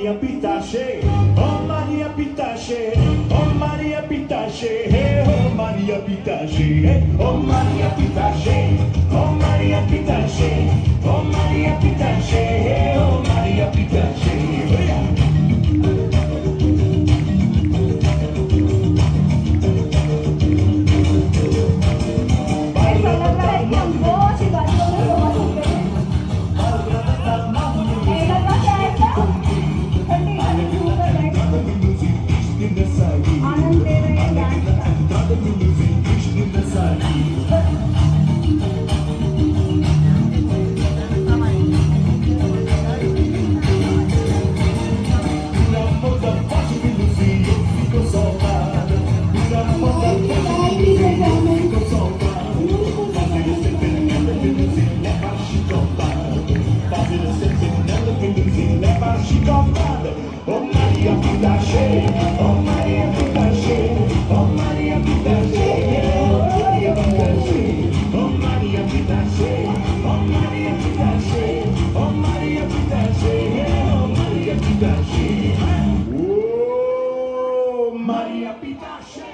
Maria Pitache, oh Maria Pitache, oh Maria Pitache, hey, oh Maria Pitache, hey, oh Maria Pitache, oh Maria Pitache, oh Maria Pitache, hey, oh Maria Pitache. Oh Maria Pitache, oh Maria Pitache, oh Maria Pitache, oh Maria Pitache, oh Maria Pitache, oh Maria Pitache, oh Maria Pitache, oh Maria Pitache, oh Maria Pitache.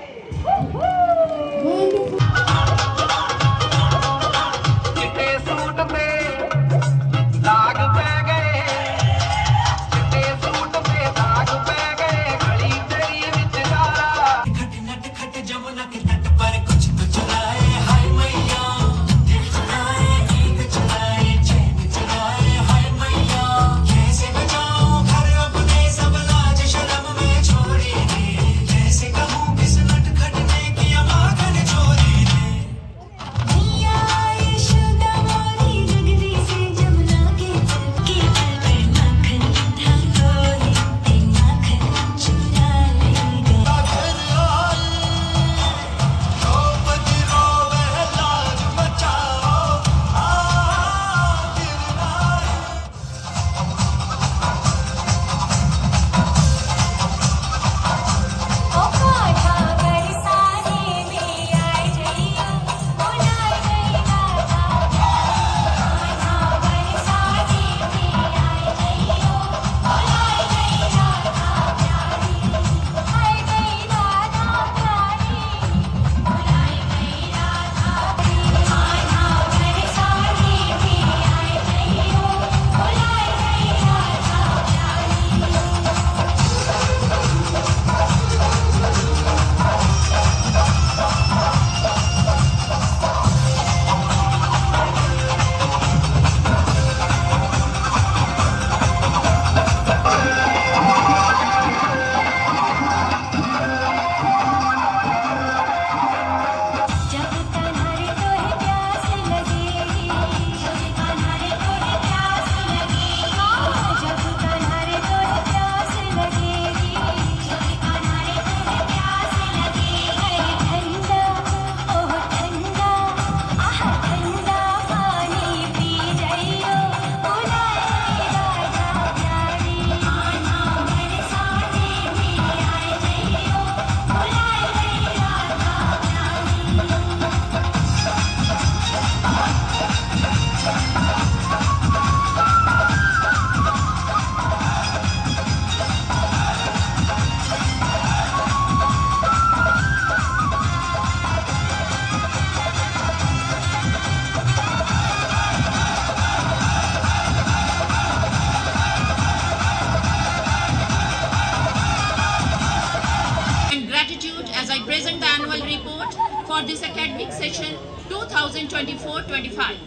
As I present the annual report for this academic session 2024-25.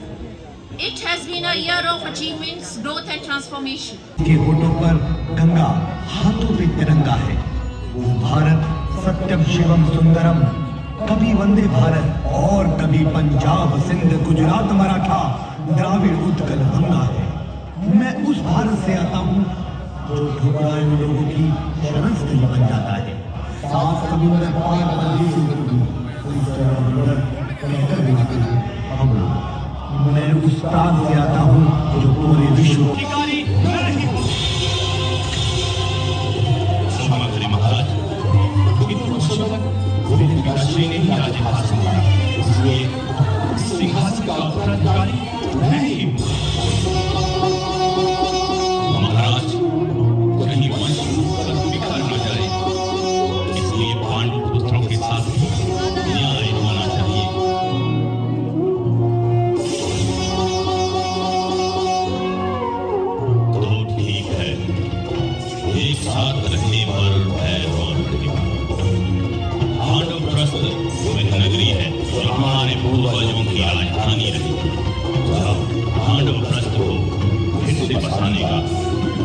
It has been a year of achievements, growth and transformation. के होठों पर गंगा, हाथों पे तिरंगा है। वो भारत सत्यम शिवम सुंदरम, कभी वंदे भारत और कभी पंजाब सिंध गुजरात मराठा द्राविड़ उत्कल गंगा है। मैं उस भारत से आता हूँ जो ठुकराए हुए लोगों की शरण स्थली बन जाता है। सात समुद्र पार मैं उस प्रांत से आता हूँ जो पूरे विश्व महाराज सिंहासन का उत्तराधिकारी मैं ही। महाराज कहीं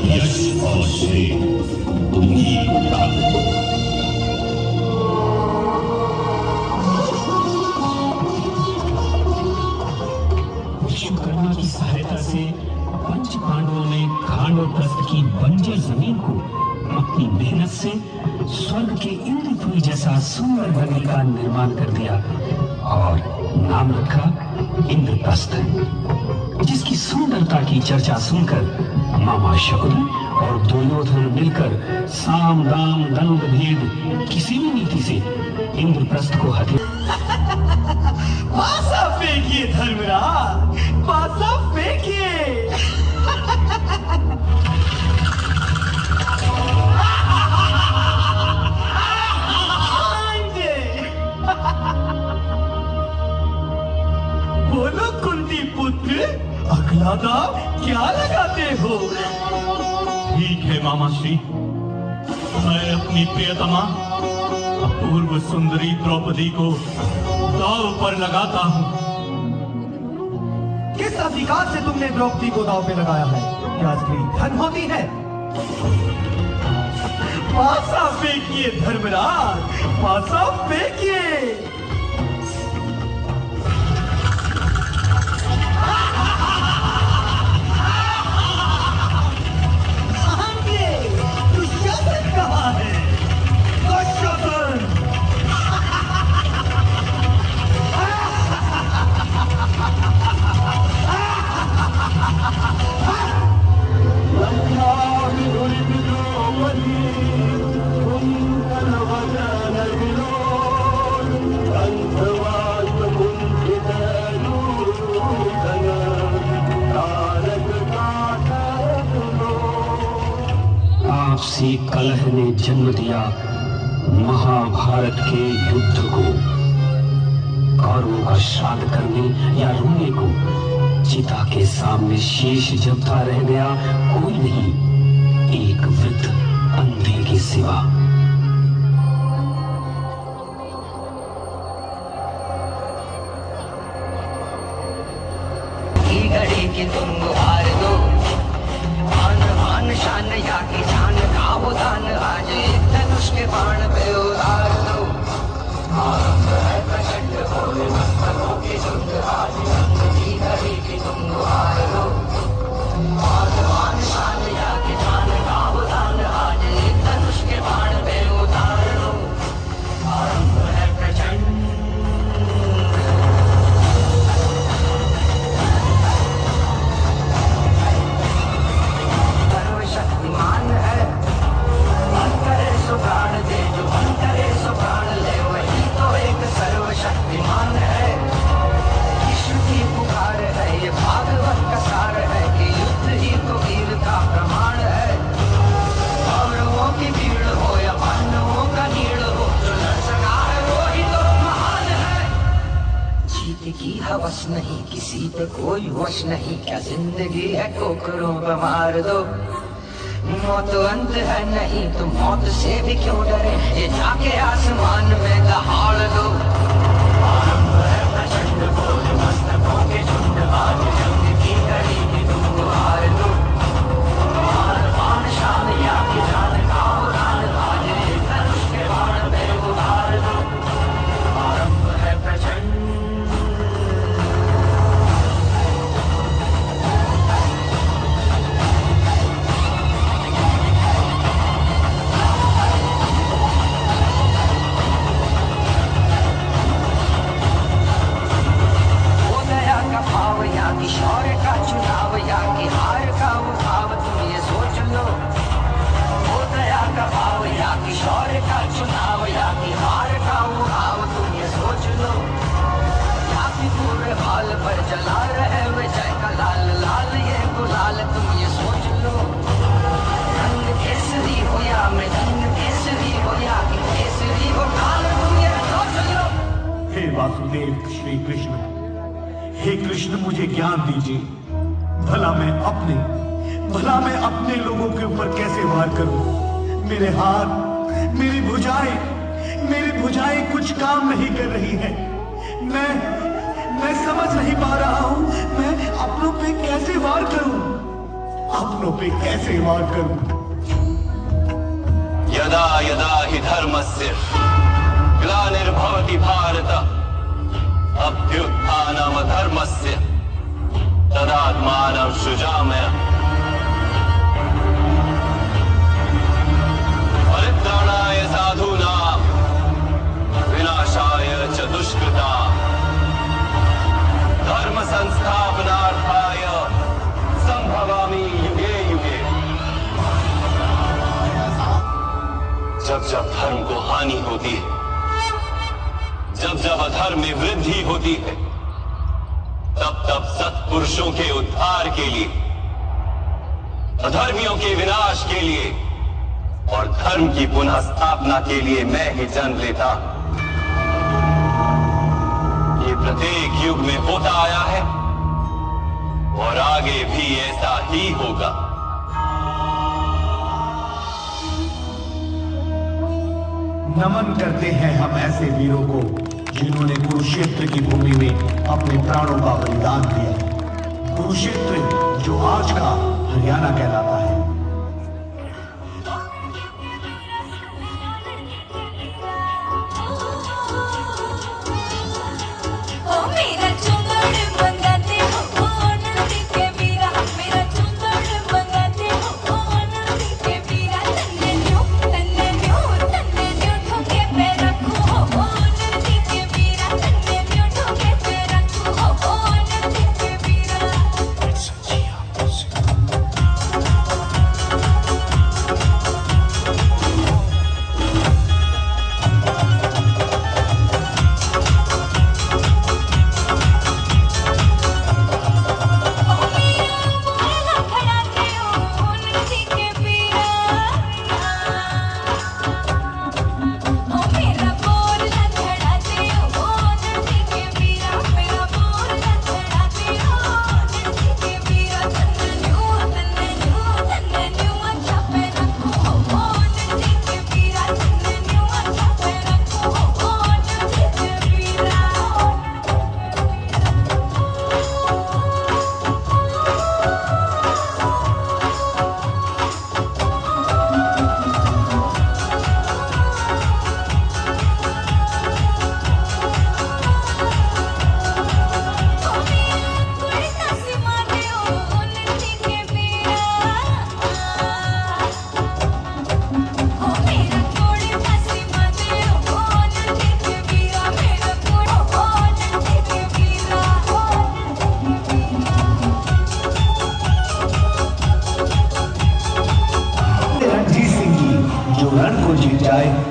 यश और श्रेय तुम्ही प्राप्त। विश्वकर्मा की सहायता से पंच पांडवों ने खांडवप्रस्थ की बंजर जमीन को अपनी मेहनत से स्वर्ग के इंद्रपुरी जैसा सुंदर नगरी का निर्माण कर दिया और नाम रखा इंद्रप्रस्थ, जिसकी सुंदरता की चर्चा सुनकर मामा शकुनी और दुर्योधन मिलकर साम दाम दंड भेद किसी भी नीति से इंद्रप्रस्थ को हथिया। पासा फेंकिए धर्मराज, पासा फेंकिए। बोलो कुंती पुत्र, अगला दाव क्या लगाते हो? ठीक है मामा श्री, मैं अपनी प्रियतमा अपूर्व सुंदरी द्रौपदी को दाव पर लगाता हूँ। किस अधिकार से तुमने द्रौपदी को दाव पे लगाया है? क्या स्त्री धन होती है? पासा फेंकिए धर्मराज, पासा फेंकिए। दुष्योधन कहाँ है? दुष्योधन! आपसी कलह ने जन्म दिया महाभारत के युद्ध को। कौरवों का श्राद्ध करने या रोने को चिता के सामने शेष जबता रह गया कोई नहीं, एक वृद्ध अंधे के सिवा। घड़ी के तुम हार दो, मान मान शान या की जान का वो दान, आज एक धनुष के बाण पे उतार दो। आरंभ है प्रचंड भोले मस्तकों के झुंड, आज रंग की घड़ी के तुम हार दो, मान मान शान या की जान का वो दान, आज एक धनुष के बाण पे उतार दो। आरंभ है प्रचंड शक्तिमान है, मन करे सो प्राण दे, जो मन करे सो प्राण ले, वही तो एक सर्वशक्तिमान है। विश्व की पुकार है, ये भागवत का सार है कि युद्ध ही तो वीर का प्रमाण है। कौरवों की भीड़ हो या पांडवों का नीड़ हो, जो लड़ सका है वो ही तो महान है। जीत की हवस नहीं, किसी पे कोई वश नहीं, क्या जिंदगी है कोकरों पे मार दो। मौत अंत है नहीं तो मौत से भी क्यों डरे, ये जाके आसमान में दहाड़ दो। आरंभ है प्रचंड भोले मस्तकों के झुंड, आज जंग की घड़ी की तुम हार दो। मान मान शान या की जान का उड़ान, आज एक धनुष के बाण पे उतार दो। आरंभ है प्रचंड शौर्य का चुनाव या कि हार का वो भाव, तुम ये सोच लो। हो दया का भाव या कि शौर्य का चुनाव, या कि हार का वो भाव, तुम ये सोच लो। या कि पूरे हाल पर जला रहे विजय का लाल लाल ये गुलाल, तुम ये सोच लो। रंग केसरी हो या मृदंग केसरी हो, या कि केसरी हो काल, तुम ये सोच लो। हे वासुदेव श्री कृष्ण, हे कृष्ण मुझे ज्ञान दीजिए। भला मैं अपने लोगों के ऊपर कैसे वार करूं? मेरे हाथ, मेरी भुजाएं कुछ काम नहीं कर रही है। मैं समझ नहीं पा रहा हूं मैं अपनों पे कैसे वार करूं। अपनों पे कैसे वार करूं? यदा यदा हि धर्मस्य ग्लानिर्भवति भारत अभ्युत्थानमधर्मस्य तदात्मानं सृजाम्यहम् परित्राणाय साधूनां विनाशाय च दुष्कृताम् धर्म संस्थापनार्थाय संभवामि युगे युगे। जब जब धर्म को हानि होती है, जब जब अधर्म में वृद्धि होती है, तब तब सत्पुरुषों के उद्धार के लिए, अधर्मियों के विनाश के लिए और धर्म की पुनः स्थापना के लिए मैं ही जन्म लेता। ये प्रत्येक युग में होता आया है और आगे भी ऐसा ही होगा। नमन करते हैं हम ऐसे वीरों को जिन्होंने कुरुक्षेत्र की भूमि में अपने प्राणों का बलिदान दिया। कुरुक्षेत्र जो आज का हरियाणा कहलाता है।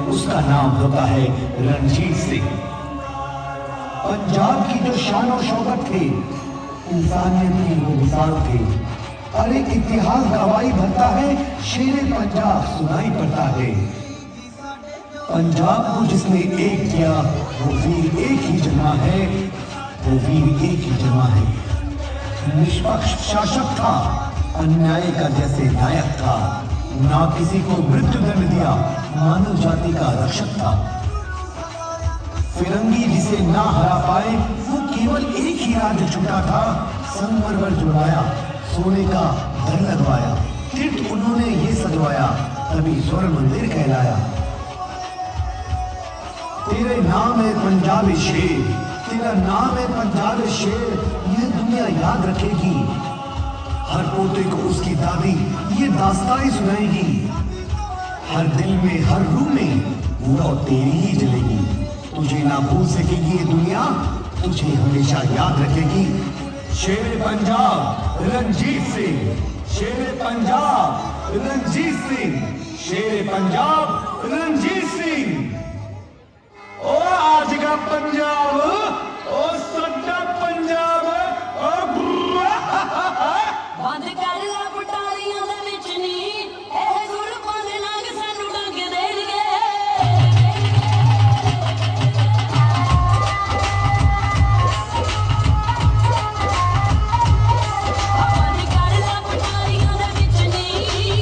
उसका नाम होता है रणजीत सिंह। पंजाब की जो शान और शौकत थे, इंसानियत की वो मिसाल थे। अरे इतिहास गवाही भरता है, शेरे पंजाब सुनाई पड़ता है। पंजाब को जिसने एक किया वो वीर एक ही जमा है, वो वीर एक ही जमा है। निष्पक्ष शासक था, अन्याय का जैसे नायक था, ना किसी को मृत्यु दंड दिया, मानव जाति का रक्षक था। फिरंगी जिसे ना हरा पाए, वो केवल एक ही राज्य छूटा था, संगमरमर जुड़वाया, सोने का घर लगवाया, तीर्थ उन्होंने ये सजवाया, तभी स्वर्ण मंदिर कहलाया। तेरे नाम है पंजाब शेर, तेरा नाम है पंजाब शेर, ये दुनिया याद रखेगी। हर पोते को उसकी दादी ये दास्तानें सुनाएगी। हर दिल में, हर रूह में लौ तेरी ही जलेगी। तुझे ना भूल सकेगी ये दुनिया, तुझे हमेशा याद रखेगी। शेर पंजाब रणजीत सिंह, शेर पंजाब रणजीत सिंह, शेर पंजाब रणजीत सिंह। ओ आज का पंजाब, ओ सट्टा पंजाब, बंद कर ला पटारियां दे विच नी, एह गुड़ पांद नाग सानू डंग देणगे। बंद कर ला पटारियां दे विच नी,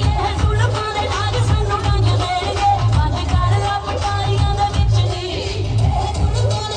एह गुड़ पांद नाग सानू डंग देणगे। बंद कर ला पटारियां दे विच नी, एह गुड़ पांद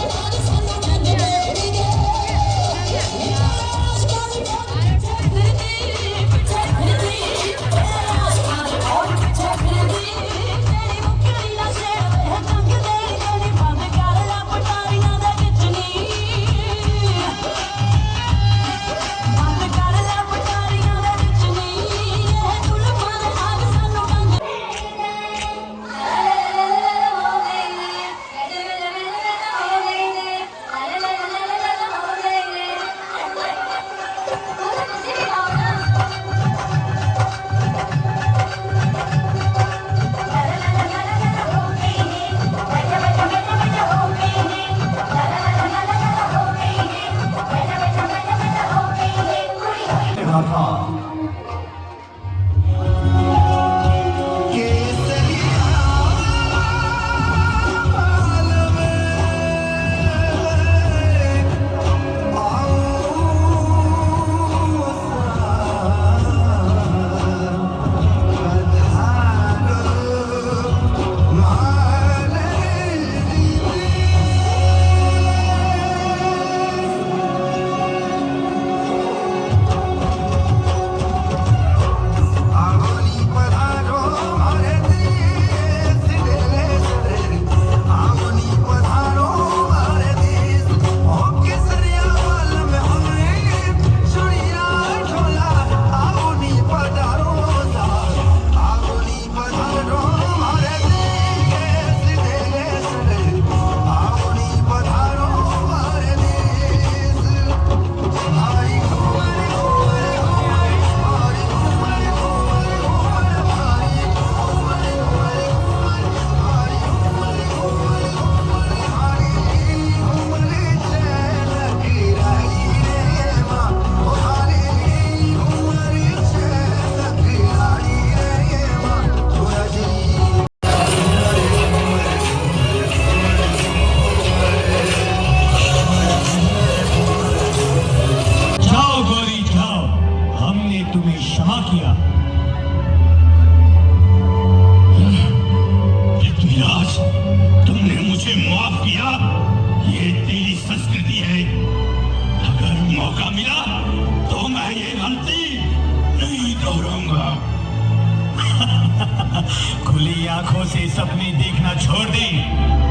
खुली आंखों से सपने देखना छोड़ दे,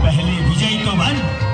पहले विजयी तो बन।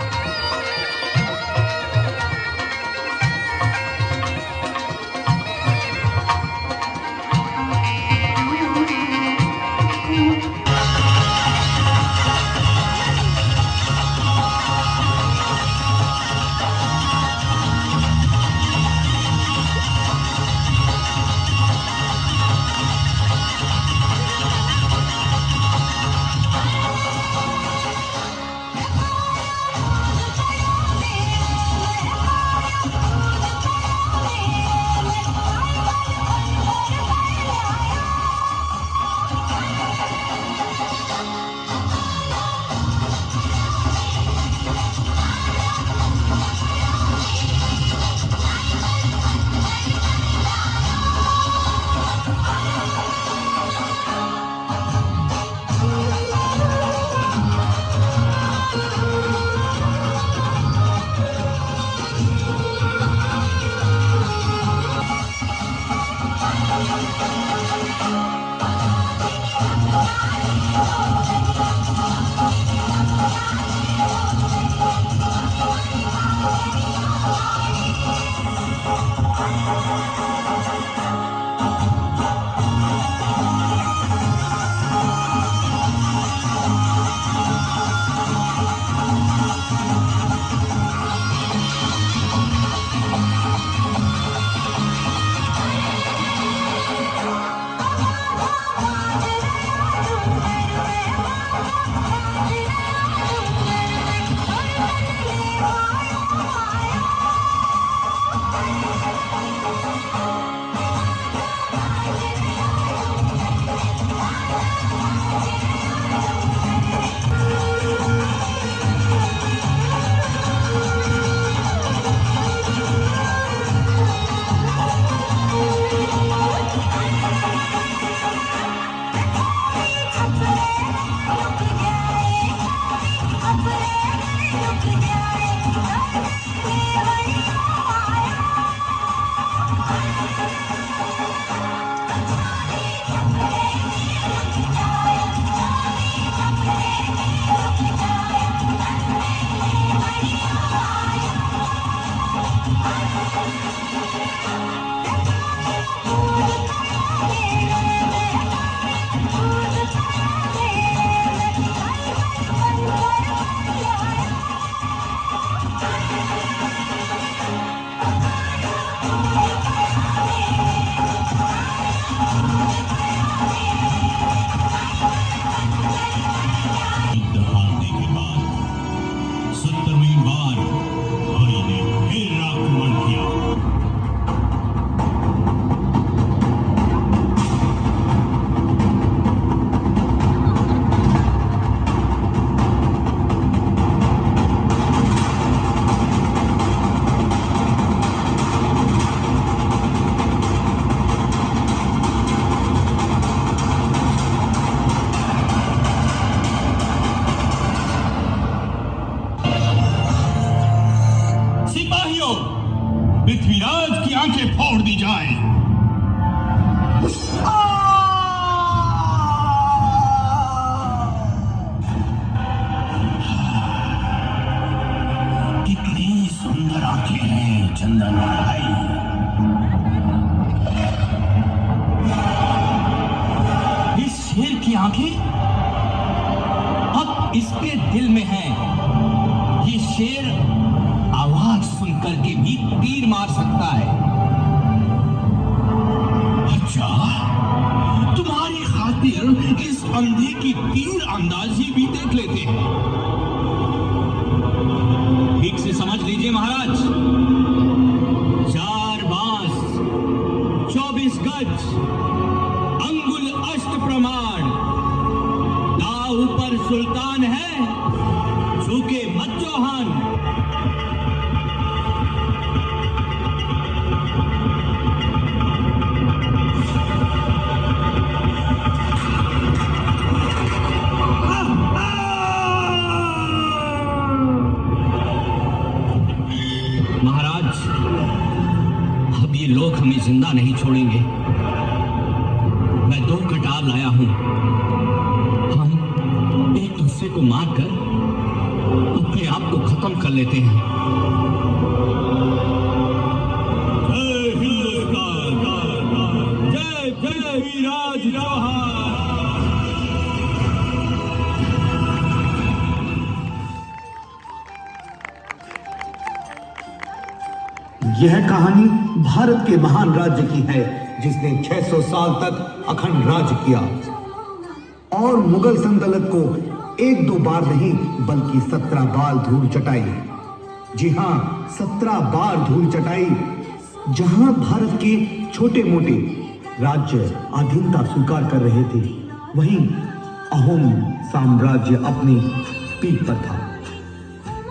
पृथ्वीराज की आंखें फोड़ दी जाए। कितनी सुंदर आंखें हैं चंदन भाई। इस शेर की आंखें अब इसके दिल में हैं। ये शेर आवाज सुनकर के भी तीर मार सकता है। अच्छा, तुम्हारी खातिर इस अंधे की तीर अंदाजी भी देख लेते हैं। ठीक से समझ लीजिए महाराज, 4 बांस 24 गज अंगुल अष्ट प्रमाण, दाव पर सुल्तान है झुके मत चौहान। महाराज, अब ये लोग हमें जिंदा नहीं छोड़ेंगे। मैं 2 कटार लाया हूं, को मारकर अपने आप को खत्म कर लेते हैं। जय हिंदुस्तान, जय जय वीराज जवाहर। यह कहानी भारत के महान राज्य की है जिसने 600 साल तक अखंड राज किया और मुगल सल्तनत को एक दो बार नहीं बल्कि 17 बार धूल चटाई। जी हां, 17 बार धूल चटाई। जहां भारत के छोटे मोटे राज्य अधीनता स्वीकार कर रहे थे, वहीं अहोम साम्राज्य अपनी पीठ पर था।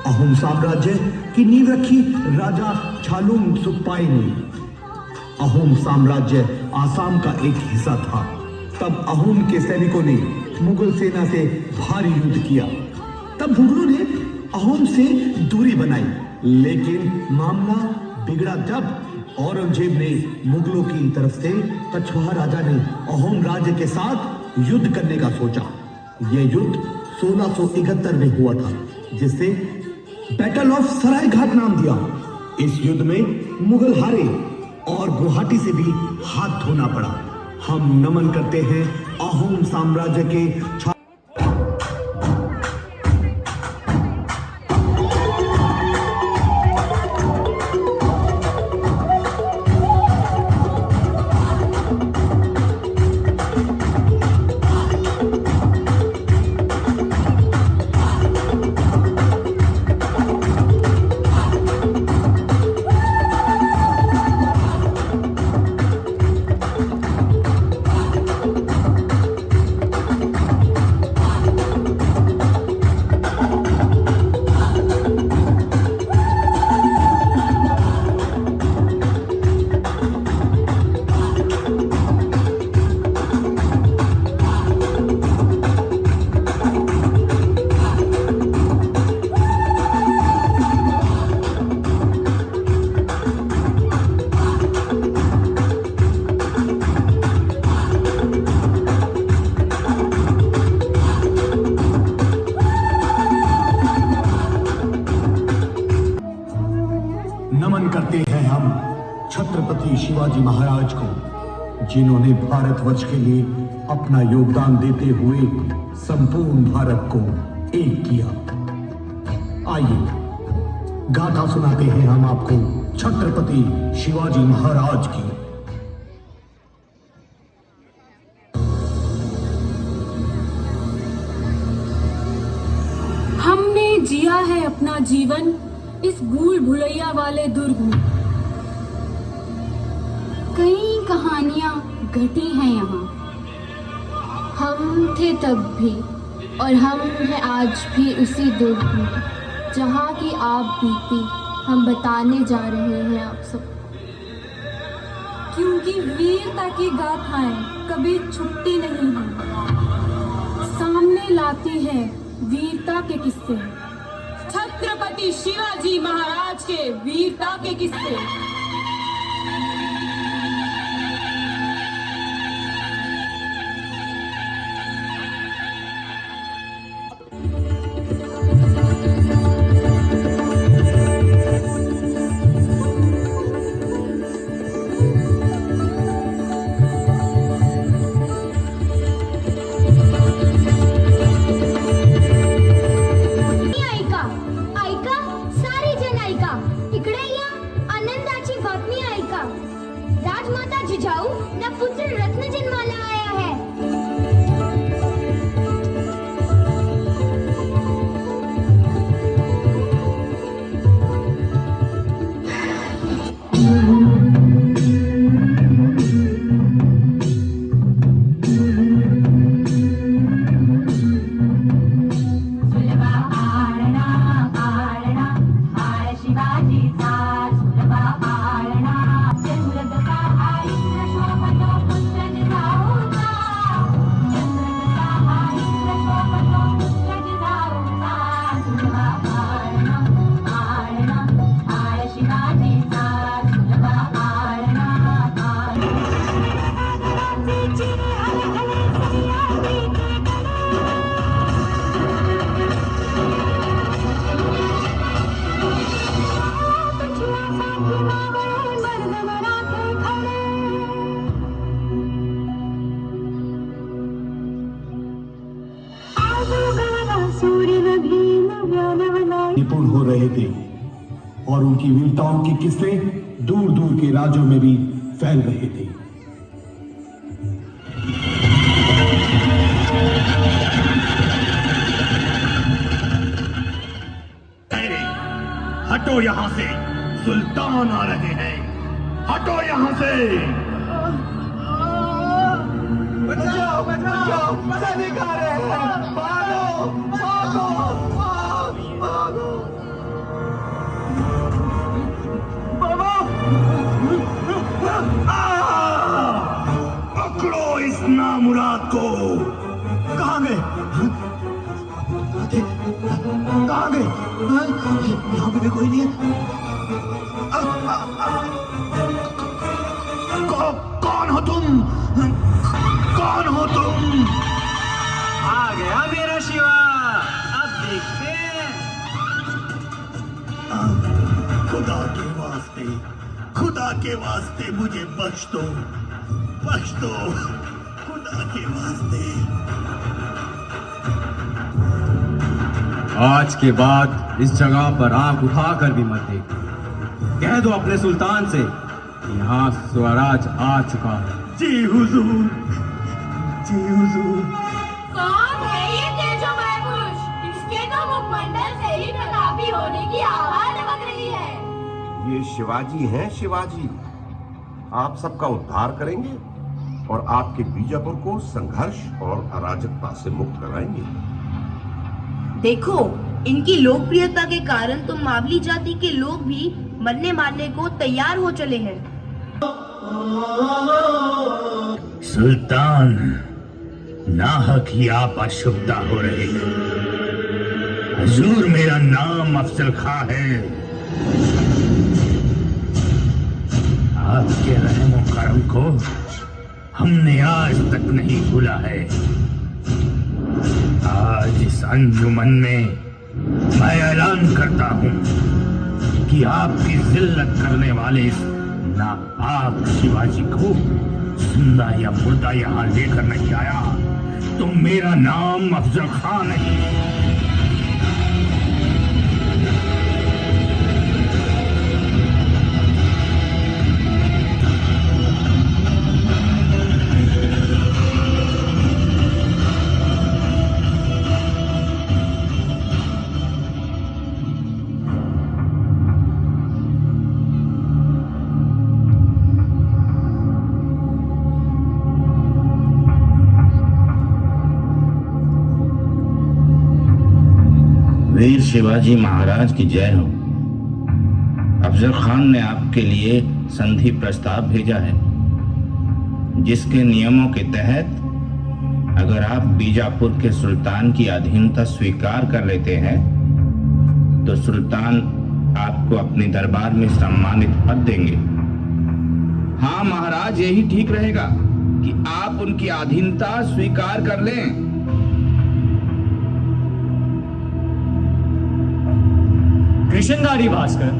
अहोम साम्राज्य की नींव रखी राजा छालुंग सुखपाई ने। अहोम साम्राज्य आसाम का एक हिस्सा था। तब अहोम के सैनिकों ने मुगल सेना से भारी युद्ध किया। तब मुगलों ने अहोम से दूरी बनाई, लेकिन मामला बिगड़ा जब औरंगजेब ने मुगलों की तरफ से कछवाहा राजा ने अहोम राज्य के साथ युद्ध करने का सोचा। यह युद्ध 1671 में हुआ था, जिसे बैटल ऑफ सरायघाट नाम दिया। इस युद्ध में मुगल हारे और गुवाहाटी से भी हाथ धोना पड़ा। हम नमन करते हैं अहोम साम्राज्य के नमन करते हैं हम छत्रपति शिवाजी महाराज को, जिन्होंने भारतवर्ष के लिए अपना योगदान देते हुए संपूर्ण भारत को एक किया। आइए गाथा सुनाते हैं हम आपको छत्रपति शिवाजी महाराज की। हमने जिया है अपना जीवन इस भूल भुलैया वाले दुर्ग में। कई कहानियां घटी हैं यहाँ। हम थे तब भी और हम हैं आज भी उसी दुर्ग में, जहाँ की आप बीती हम बताने जा रहे हैं आप सब। क्योंकि वीरता की गाथाएं कभी छुपती नहीं हैं, सामने लाती है वीरता के किस्से। छत्रपति शिवाजी महाराज के वीरता के किस्से। ऐका सारी जण ऐका, इकडे या, आनंदाची निपुण हो रहे थे और उनकी वीरताओं के किस्से दूर दूर के राज्यों में भी फैल रहे थे। हटो यहाँ से, सुल्तान आ रहे हैं। हटो यहाँ से। बचाओ बचाओ, मजा दिखा रहे हैं। भागो भागो भागो। पकड़ो इस नामुराद को। कहां गए? कहां गए? यहाँ पे भी कोई नहीं है। कौन हो तुम? कौन हो तुम? आ गया मेरा शिवा, अब देखते हैं। खुदा के वास्ते मुझे बख्श दो, खुदा के वास्ते। आज के बाद इस जगह पर आंख उठाकर भी मत देख। कह दो अपने सुल्तान से कि यहाँ स्वराज आ चुका है। जी हुजूर, जी हुजूर। कौन है ये तेजोमय पुरुष? इसके तो मुखमंडल से ही प्रतापी होने की आवाज लग रही है। ये शिवाजी हैं, शिवाजी। आप सबका उद्धार करेंगे और आपके बीजापुर को संघर्ष और अराजकता से मुक्त कराएंगे। देखो, इनकी लोकप्रियता के कारण तो मावली जाति के लोग भी मरने मारने को तैयार हो चले हैं। सुल्तान, नाहक ही आप अशुभता हो रहे हैं। हुजूर, मेरा नाम अफजल खां है। आपके रहम करम को हमने आज तक नहीं भूला है। आज इस अंजुमन में मैं ऐलान करता हूं कि आपकी जिल्लत करने वाले इस नापाक शिवाजी को जिंदा या मुर्दा यहां लेकर नहीं आया तो मेरा नाम अफजल खां नहीं। वीर शिवाजी महाराज की जय हो। अफजल खान ने आपके लिए संधि प्रस्ताव भेजा है, जिसके नियमों के तहत अगर आप बीजापुर के सुल्तान की अधीनता स्वीकार कर लेते हैं तो सुल्तान आपको अपने दरबार में सम्मानित पद देंगे। हाँ महाराज, यही ठीक रहेगा कि आप उनकी अधीनता स्वीकार कर लें। कृष्णधारी भास्कर,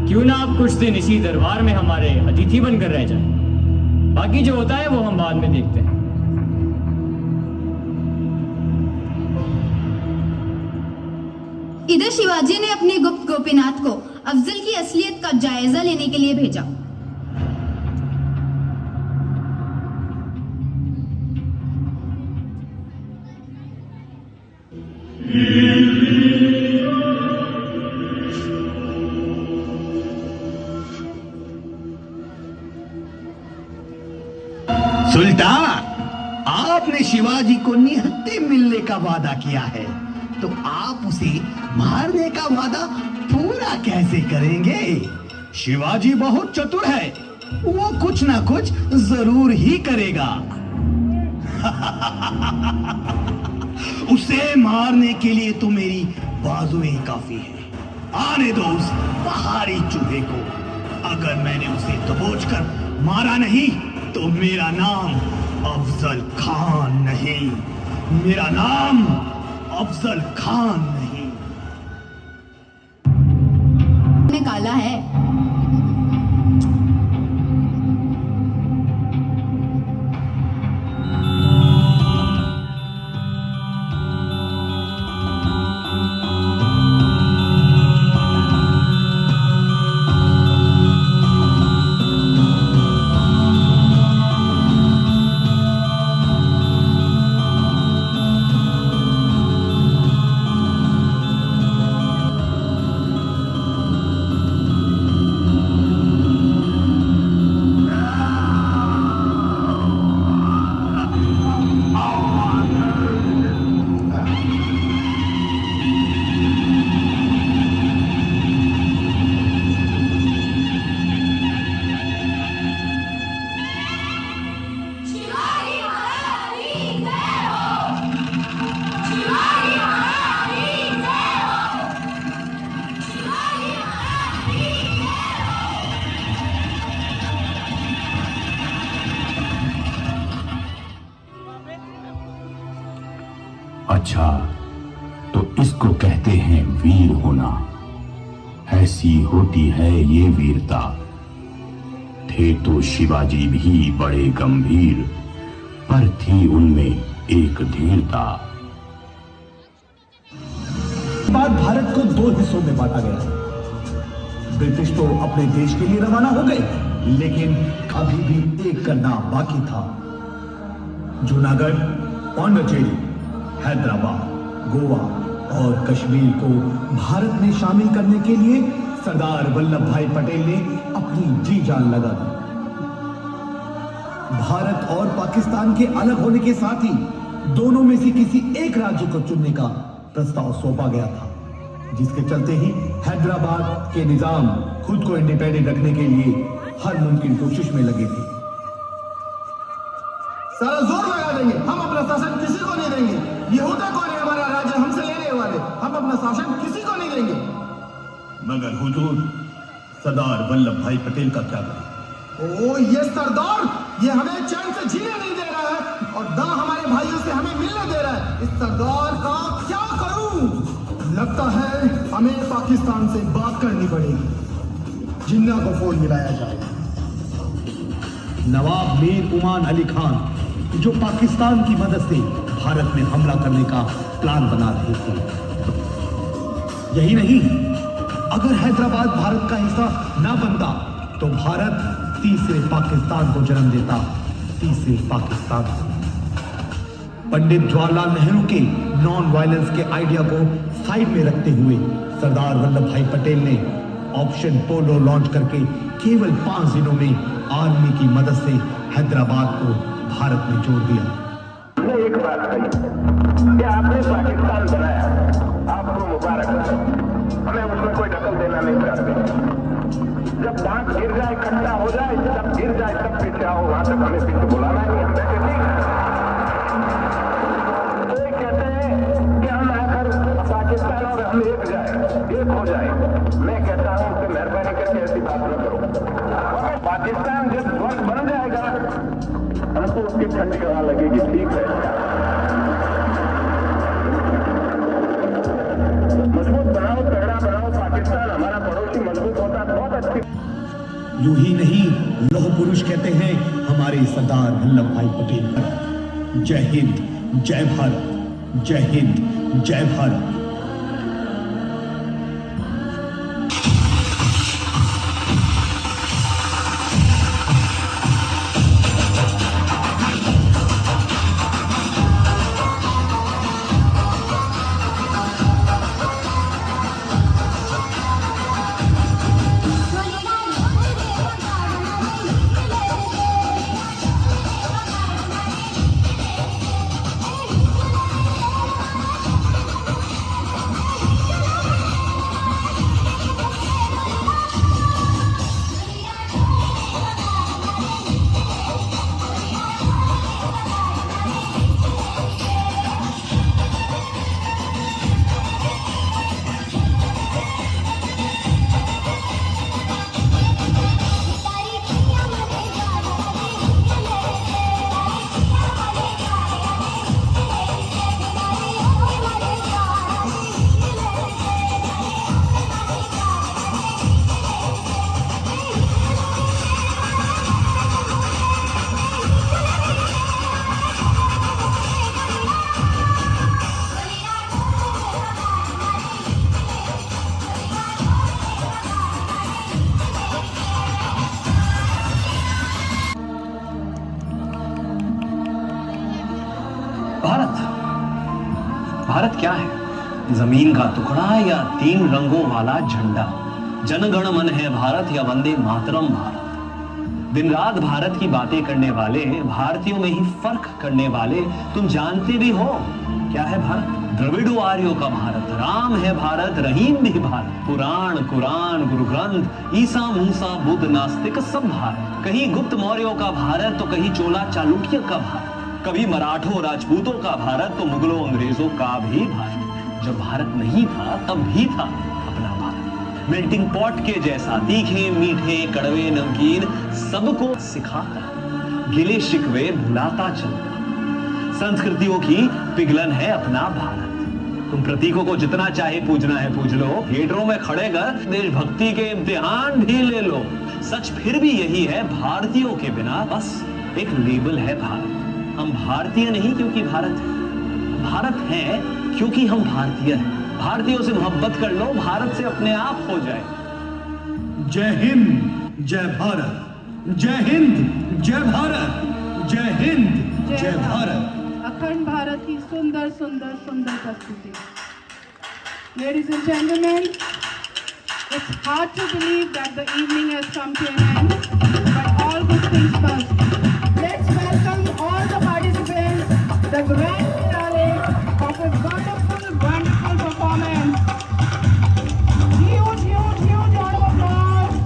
क्यों ना आप कुछ दिन इसी दरबार में हमारे अतिथि बनकर रह जाएं। बाकी जो होता है वो हम बाद में देखते हैं। इधर शिवाजी ने अपने गुप्त गोपीनाथ को अफजल की असलियत का जायजा लेने के लिए भेजा। सुल्तान, आपने शिवाजी को निहत्थे मिलने का वादा किया है, तो आप उसे मारने का वादा पूरा कैसे करेंगे? शिवाजी बहुत चतुर है, वो कुछ ना कुछ जरूर ही करेगा। उसे मारने के लिए तो मेरी बाजुएं काफी है। आने दो उस पहाड़ी चूहे को। अगर मैंने उसे दबोचकर मारा नहीं तो मेरा नाम अफजल खान नहीं, मेरा नाम अफजल खान नहीं। काला है। अच्छा, तो इसको कहते हैं वीर होना। ऐसी होती है ये वीरता। थे तो शिवाजी भी बड़े गंभीर, पर थी उनमें एक धीरता। बाद भारत को 2 हिस्सों में बांटा गया। ब्रिटिश तो अपने देश के लिए रवाना हो गए, लेकिन अभी भी एक करना बाकी था। जूनागढ़, पांडिचेरी, हैदराबाद, गोवा और कश्मीर को भारत में शामिल करने के लिए सरदार वल्लभ भाई पटेल ने अपनी जी जान लगा दी। भारत और पाकिस्तान के अलग होने के साथ ही दोनों में से किसी एक राज्य को चुनने का प्रस्ताव सौंपा गया था, जिसके चलते ही हैदराबाद के निजाम खुद को इंडिपेंडेंट रखने के लिए हर मुमकिन कोशिश में लगे थे। सारा जोर लगा देंगे, हम अपना शासन किसी को नहीं देंगे। ये होता कौन है हमारा राज्य हमसे लेने वाले? हम अपना शासन किसी को नहीं देंगे। मगर हुजूर, सरदार वल्लभ भाई पटेल का क्या करें? ओ ये सरदार, ये हमें चैन से जीने नहीं दे रहा है और ना हमारे भाइयों से हमें मिलने दे रहा है। इस सरदार का क्या करूं? लगता है हमें पाकिस्तान से बात करनी पड़ेगी। जिन्ना को फोन मिलाया जाए। नवाब मीर उमान अली खान, जो पाकिस्तान की मदद से भारत में हमला करने का प्लान बना रहे थे। यही नहीं, अगर हैदराबाद भारत का हिस्सा ना बनता तो भारत तीसरे पाकिस्तान को जन्म देता। तीसरे पाकिस्तान। पंडित जवाहरलाल नेहरू के नॉन वायलेंस के आइडिया को साइड में रखते हुए सरदार वल्लभ भाई पटेल ने ऑपरेशन पोलो लॉन्च करके केवल 5 दिनों में आर्मी की मदद से हैदराबाद को भारत में जोड़ दिया। एक बात कही कि आपने पाकिस्तान बनाया, आपको मुबारक हो। हमें उसमें कोई दखल देना नहीं चाहते। जब दांत गिर जाए, इकट्ठा हो जाए, जब गिर जाए तब पीछे आओ, वहां तक हमें पीछे बुलाना नहीं। हम बैठे ठीक। कोई कहते हैं कि हम आकर पाकिस्तान और हम एक हो जाए। मैं कहता हूं उससे मेहरबानी करके ऐसी बात न करो। पाकिस्तान जब स्वर्ग बन जाएगा, हमको उसकी ठंडी हवा लगेगी। ठीक है, मजबूत बनाओ, तगड़ा बनाओ पाकिस्तान। हमारा पड़ोसी मजबूत होता बहुत अच्छी। यूं ही नहीं, लौह पुरुष कहते हैं हमारे सरदार वल्लभ भाई पटेल। जय हिंद, जय भारत। जय हिंद, जय भारत। भारत क्या है? जमीन का टुकड़ा या 3 रंगों वाला झंडा? जनगण मन है भारत या वंदे मातरम भारत? दिन रात भारत की बातें करने वाले, भारतीयों में ही फर्क करने वाले, तुम जानते भी हो क्या है भारत? द्रविड़ो आर्यों का भारत, राम है भारत, रहीम भी भारत, पुराण कुरान गुरु ग्रंथ, ईसा मूसा बुद्ध नास्तिक सब भारत। कहीं गुप्त मौर्यों का भारत तो कहीं चोला चालुक्य का भारत, कभी मराठों राजपूतों का भारत तो मुगलों अंग्रेजों का भी भारत। जब भारत नहीं था तब भी था अपना भारत, मेल्टिंग पॉट के जैसा, तीखे मीठे कड़वे नमकीन सबको सिखाकर, गिले शिकवे भुलाता चलता, संस्कृतियों की पिघलन है अपना भारत। तुम प्रतीकों को जितना चाहे पूजना है पूज लो, थिएटरों में खड़े कर देशभक्ति के इम्तिहान भी ले लो, सच फिर भी यही है, भारतीयों के बिना बस एक लेबल है भारत। हम भारतीय नहीं क्योंकि भारत है, भारत है क्योंकि हम भारतीय हैं। भारतीयों से मोहब्बत कर लो, भारत से अपने आप हो जाए। जय हिंद, जय भारत। जय हिंद, जय भारत। जय हिंद, जय भारत। अखंड भारत की सुंदर सुंदर सुंदर प्रस्तुति। Ladies and gentlemen, it's hard to believe that the evening has come to an end, but all good things must. Let's welcome all the participants, the grand finale of a wonderful, wonderful performance. Huge, huge, huge round of applause.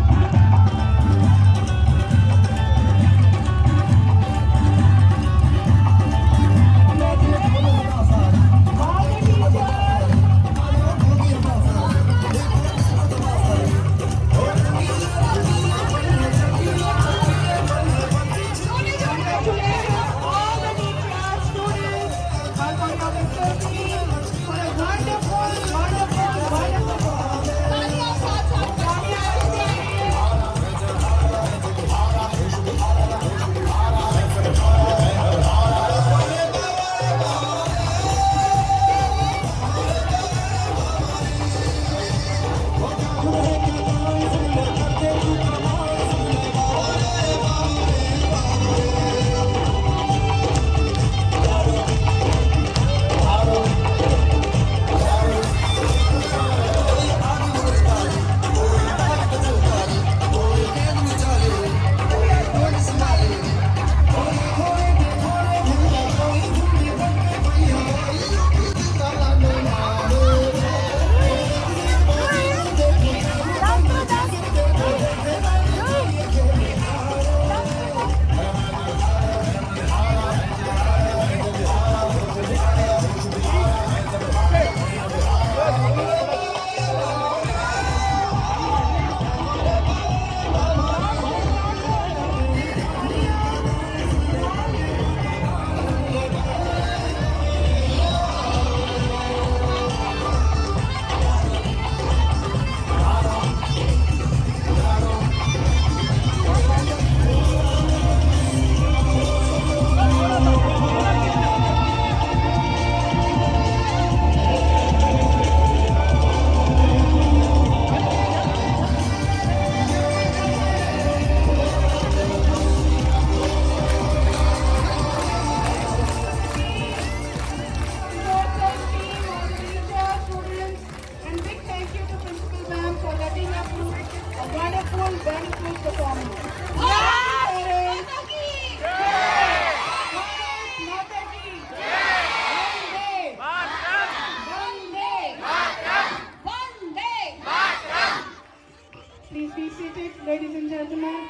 Please be seated, ladies and gentlemen.